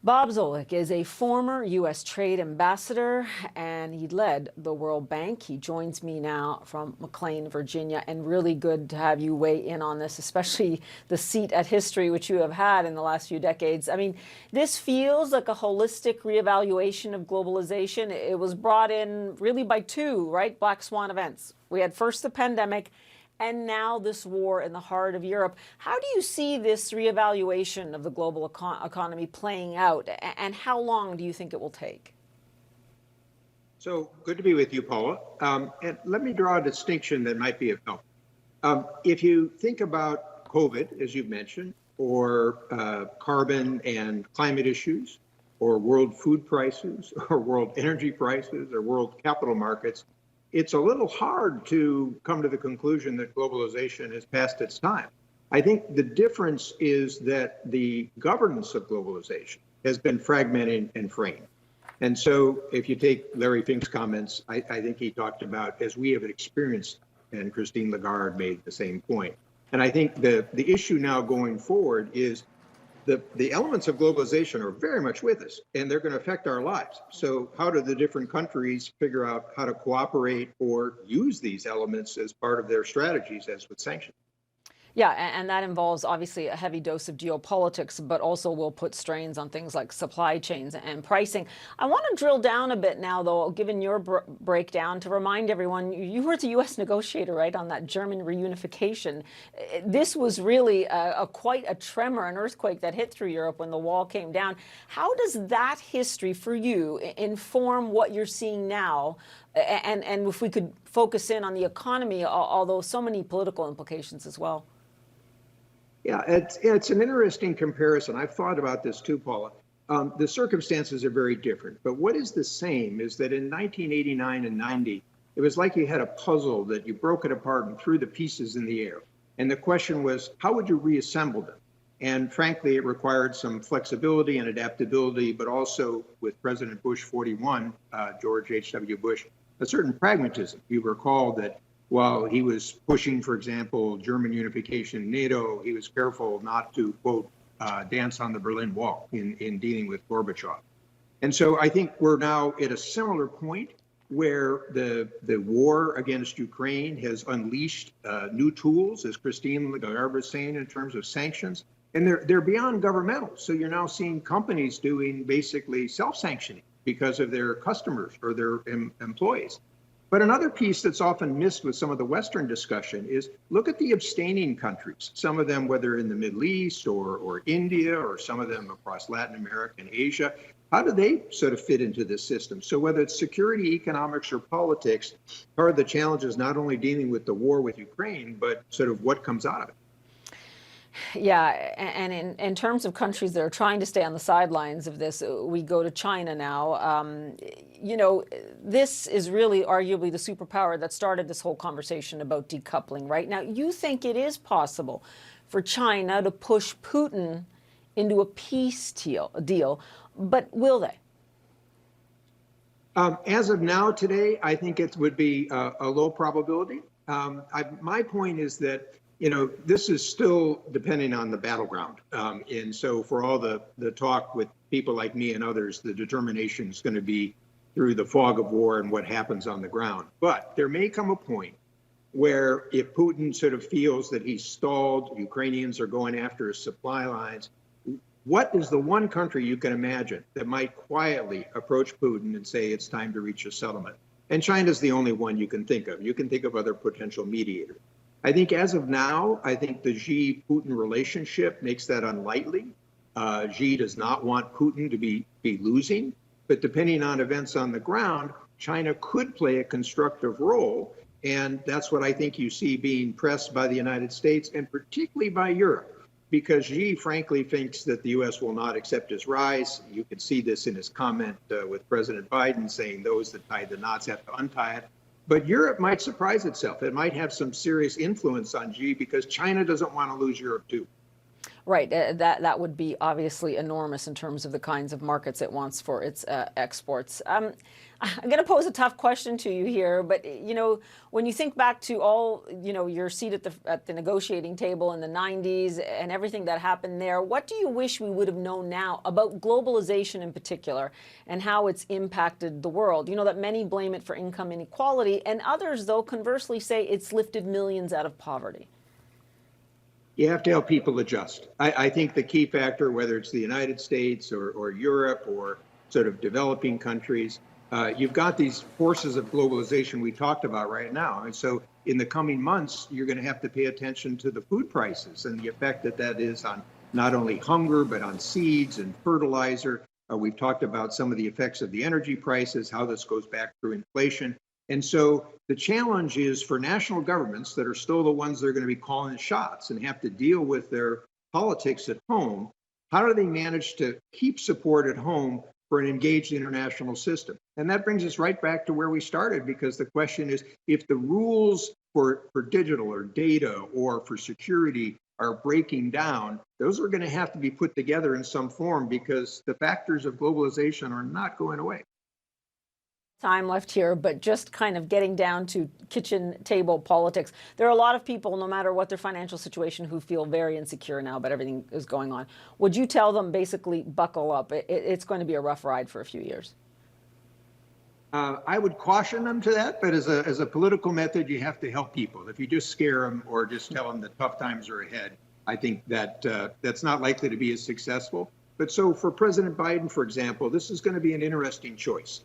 Bob Zoellick is a former U.S. trade ambassador, and he led the World Bank. He joins me now from McLean, Virginia, and really good to have you weigh in on this, especially the seat at history which you have had in the last few decades. I mean, this feels like a holistic reevaluation of globalization. It was brought in really by two, right, black swan events. We had first the pandemic, and now this war in the heart of Europe. How do you see this reevaluation of the global economy playing out, and how long do you think it will take? So good to be with you, Paula. And let me draw a distinction that might be of help. If you think about COVID, as you've mentioned, or carbon and climate issues, or world food prices, or world energy prices, or world capital markets, it's a little hard to come to the conclusion that globalization has passed its time. I think the difference is that the governance of globalization has been fragmented and fraying. And so if you take Larry Fink's comments, I think he talked about, as we have experienced, and Christine Lagarde made the same point. And I think the issue now going forward is the elements of globalization are very much with us, and they're going to affect our lives. So how do the different countries figure out how to cooperate or use these elements as part of their strategies, as with sanctions? Yeah, and that involves obviously a heavy dose of geopolitics, but also will put strains on things like supply chains and pricing. I want to drill down a bit now, though, given your breakdown, to remind everyone, you were the U.S. negotiator, right, on that German reunification. This was really quite a tremor, an earthquake that hit through Europe when the wall came down. How does that history for you inform what you're seeing now? And if we could focus in on the economy, although so many political implications as well. Yeah, it's an interesting comparison. I've thought about this too, Paula. The circumstances are very different, but what is the same is that in 1989 and 90, it was like you had a puzzle that you broke it apart and threw the pieces in the air. And the question was, how would you reassemble them? And frankly, it required some flexibility and adaptability, but also with President Bush 41, George H.W. Bush, a certain pragmatism. You recall that while he was pushing, for example, German unification in NATO, he was careful not to, quote, dance on the Berlin Wall in dealing with Gorbachev. And so I think we're now at a similar point where the war against Ukraine has unleashed new tools, as Christine Lagarde was saying, in terms of sanctions, and they're beyond governmental. So you're now seeing companies doing basically self-sanctioning because of their customers or their employees. But another piece that's often missed with some of the Western discussion is look at the abstaining countries, some of them, whether in the Middle East or India, or some of them across Latin America and Asia. How do they sort of fit into this system? So whether it's security, economics, or politics, part of the challenge is not only dealing with the war with Ukraine, but sort of what comes out of it. Yeah, and in terms of countries that are trying to stay on the sidelines of this, we go to China now. You know, this is really arguably the superpower that started this whole conversation about decoupling, right? Now, you think it is possible for China to push Putin into a peace deal, but will they? As of now, today, I think it would be a low probability. My point is that, you know, this is still depending on the battleground. And so for all the talk with people like me and others, the determination is going to be through the fog of war and what happens on the ground. But there may come a point where if Putin sort of feels that he's stalled, Ukrainians are going after his supply lines, what is the one country you can imagine that might quietly approach Putin and say it's time to reach a settlement? And China's the only one you can think of. You can think of other potential mediators. I think as of now, I think the Xi-Putin relationship makes that unlikely. Xi does not want Putin to be losing, but depending on events on the ground, China could play a constructive role. And that's what I think you see being pressed by the United States and particularly by Europe, because Xi frankly thinks that the U.S. will not accept his rise. You can see this in his comment with President Biden saying those that tie the knots have to untie it. But Europe might surprise itself. It might have some serious influence on Xi because China doesn't want to lose Europe too. Right, that would be obviously enormous in terms of the kinds of markets it wants for its exports. I'm going to pose a tough question to you here, but when you think back to all your seat at the negotiating table in the 90s and everything that happened there, what do you wish we would have known now about globalization in particular and how it's impacted the world? You know that many blame it for income inequality, and others, though, conversely say it's lifted millions out of poverty. You have to help people adjust. I think the key factor, whether it's the United States or Europe or sort of developing countries, you've got these forces of globalization we talked about right now. And so in the coming months, you're going to have to pay attention to the food prices and the effect that that is on not only hunger, but on seeds and fertilizer. We've talked about some of the effects of the energy prices, how this goes back through inflation. And so the challenge is for national governments that are still the ones that are going to be calling the shots and have to deal with their politics at home. How do they manage to keep support at home for an engaged international system? And that brings us right back to where we started, because the question is, if the rules for digital or data or for security are breaking down, those are going to have to be put together in some form, because the factors of globalization are not going away. Time left here, but just kind of getting down to kitchen table politics. There are a lot of people, no matter what their financial situation, who feel very insecure now about everything is going on. Would you tell them basically buckle up? It's going to be a rough ride for a few years. I would caution them to that, but as a political method, you have to help people. If you just scare them or just tell them that tough times are ahead, I think that that's not likely to be as successful. But so for President Biden, for example, this is going to be an interesting choice.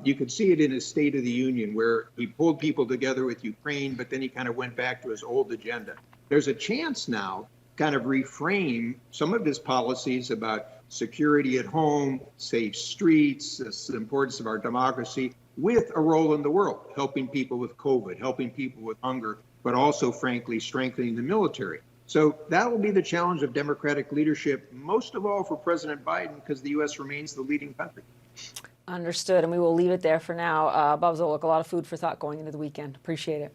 You could see it in his State of the Union, where he pulled people together with Ukraine, but then he kind of went back to his old agenda. There's a chance now to kind of reframe some of his policies about security at home, safe streets, the importance of our democracy, with a role in the world, helping people with COVID, helping people with hunger, but also, frankly, strengthening the military. So that will be the challenge of Democratic leadership, most of all for President Biden, because the U.S. remains the leading country. Understood, and we will leave it there for now. Bob Zoellick, a lot of food for thought going into the weekend. Appreciate it.